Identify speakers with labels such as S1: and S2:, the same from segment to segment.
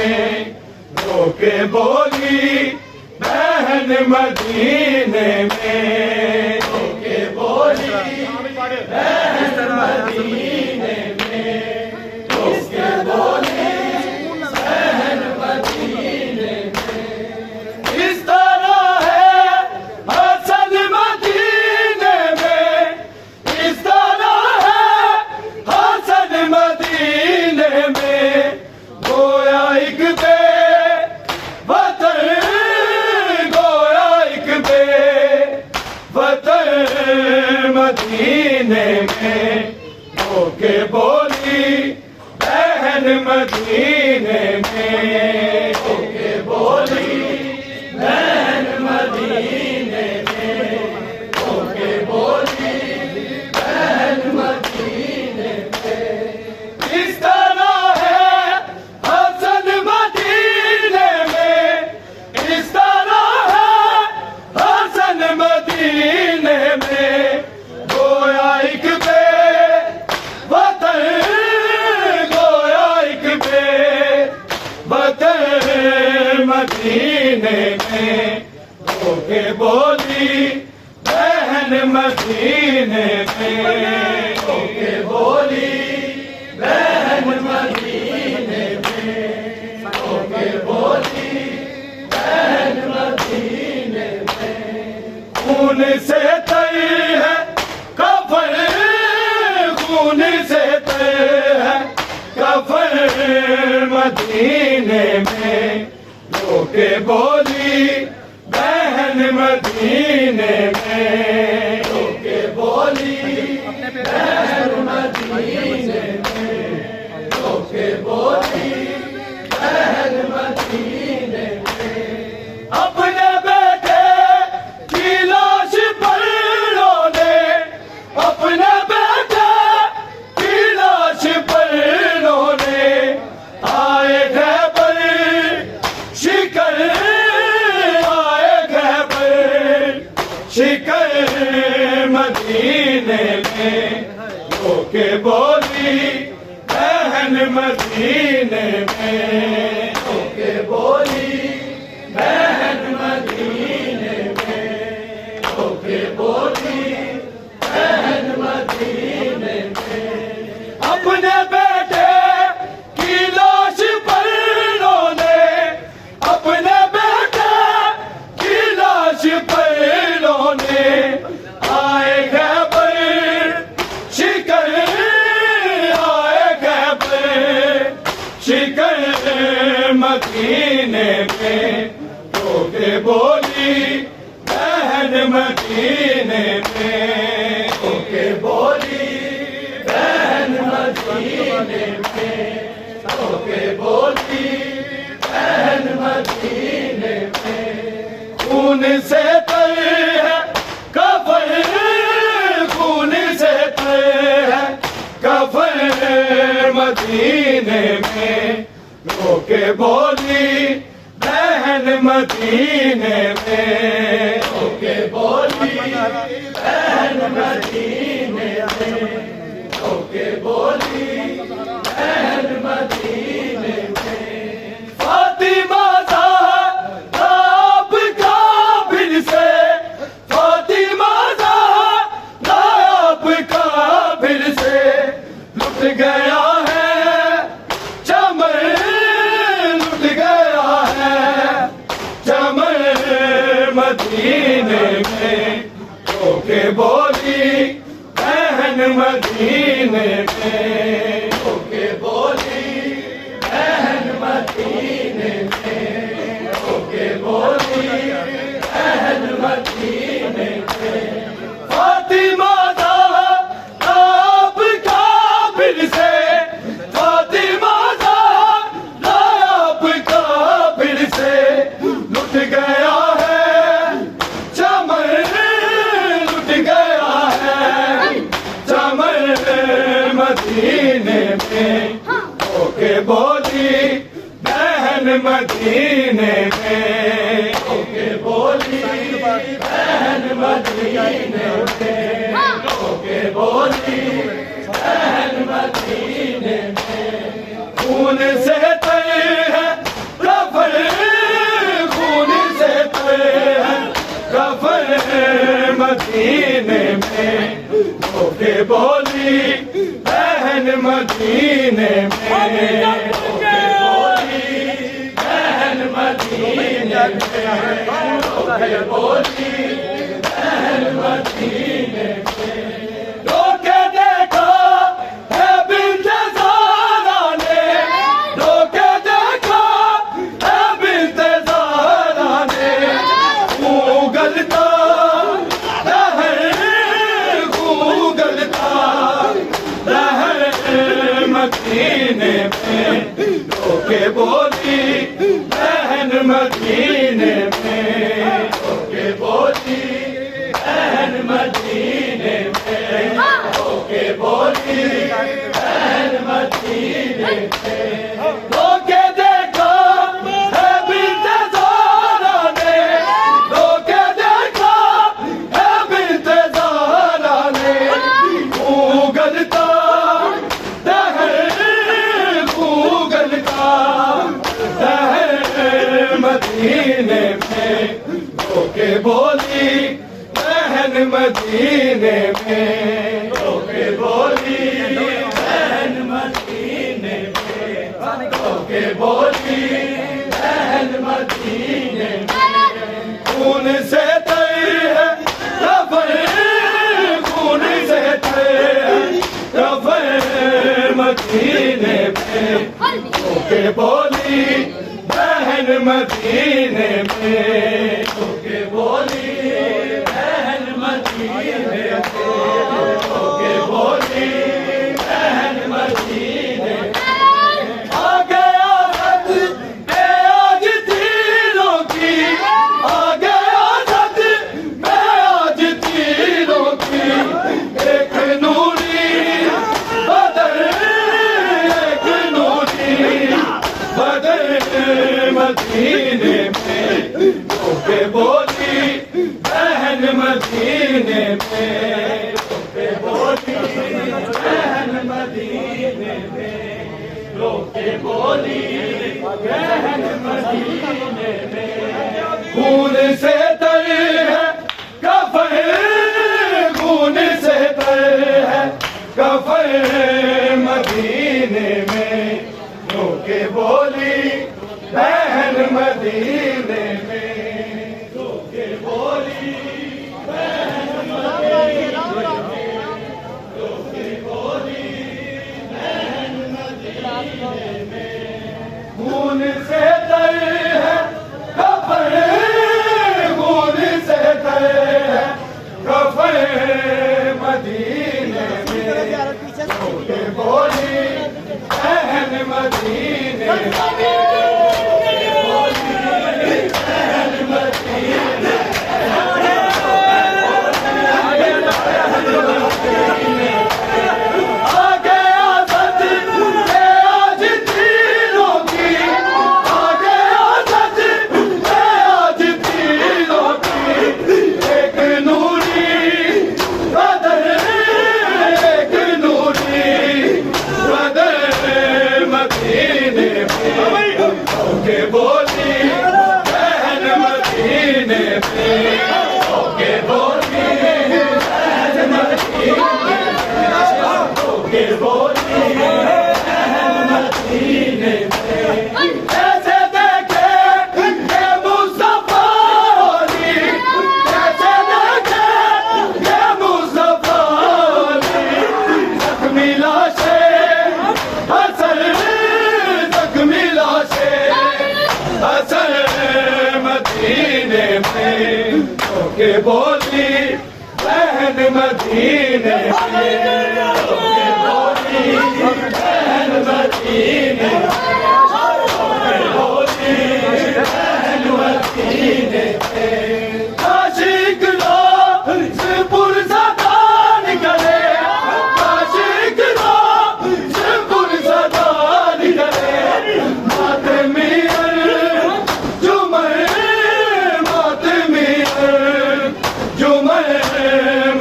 S1: में रो के बोली बहन मदीने में रो के बोली बहन मदीने में रो के बोली बहन मदीने में इस तरह है हसन मदीने में इस तरह है हसन मदीने में गोया एक वतन गोया एक वतन मदीने में होके बोली बहन मदीने में होके बोली बहन मदीने में होके बोली बहन मदीने में इस तरह है हसन मदीने में इस तरह है हसन मदीने में गोया एक वतन गोया एक वतन मदीने में होके बोली बहन मदीने में होके बोली बहन मदीने में होके बोली बहन मदीने में खून से तई है कफन खून से तई है कफन मदीने में होके बोली बहन मदीने में होके बोली बहन मदीने में होके बोली बहन मदीने में अपने बेटे की लाश पर रोने अपने बेटे की लाश पर रोने आए खैबर शिकर आए खैबर शिकर मदीने में होके बोली बहन मदीने में होके बोली बहन मदीने में होके बोली बहन मदीने में अपने बेटे की लाश पर रोने अपने बेटे की लाश पर रोने आए खैबर शिकर आए खैबर शिकर मदीने में होके बोली बहन मदीने में होके बोली बहन मदीने में होके बोली बहन मदीने में खून से तई है कफन खून से तई है कफन मदीने में होके बोली बहन मदीने में होके बोली बहन मदीने में होके बोली बहन मदीने में फातिमा ज़हरा आपका फिर से फातिमा ज़हरा आपका फिर से लुट गया है चमन लुट गया है चमन मदीने में होके बोली बहन मदीने में होके बोली बहन मदीने में होके बोली बहन मदीने में फातिमा ज़हरा आपका फिर से फातिमा ज़हरा आपका फिर से लुट गया है चमन लुट गया है चमन मदीने में होके बोली बहन मदीने में होके बोली बहन मदीने में होके बोली बहन मदीने में खून से तई है مدینے میں رو کے بولی بہن مدینے میں رو کے بولی بہن مدینے میں رو کے بولی بہن مدینے میں رو کے دیکھا ہے بنت زہرا نے رو کے دیکھا ہے بنت زہرا نے اگلتا مدینے میں رو کے بولی بہن مدینے میں رو کے بولی بہن مدینے میں رو کے بولی بہن مدینے میں رو کے دیکھا ہے بنت زہرا نے رو کے دیکھا ہے بنت زہرا نے اگلتا مدینے میں رو کے بولی بہن مدینے میں رو کے بولی بہن مدینے میں رو کے بولی بہن مدینے میں خون سے تر ہے کفن خون سے تر ہے کفن مدینے میں رو کے بولی بہن مدینے میں رو کے بولی بہن مدینے میں رو کے بولی بہن مدینے میں آ گیا حد بے آج تیروں کی آ گیا حد بے آج تیروں کی ایک نوری بدر ایک نوری بدر مدینے میں رو کے بولی بہن مدینے میں رو کے بولی بہن مدینے میں رو کے بولی بہن مدینے میں خون سے تر ہے کفن خون سے تر ہے کفن مدینے میں رو کے بولی بہن مدینے میں رو کے بولی بہن مدینے میں رو کے بولی بہن مدینے میں خون سے تر ہے کفن خون سے تر ہے کفن مدینے میں رو کے بولی بہن مدینے میں کے بولی بہن مدینے میں رو کے بولی بہن مدینے میں رو کے بولی بہن مدینے میں عاشق لوگ سے پرزدہ نکلے عاشق لوگ سے پرزدہ نکلے ماتمی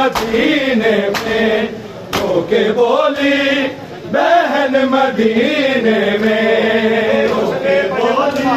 S1: مدینے میں رو کے بولی بہن مدینے میں رو کے بولی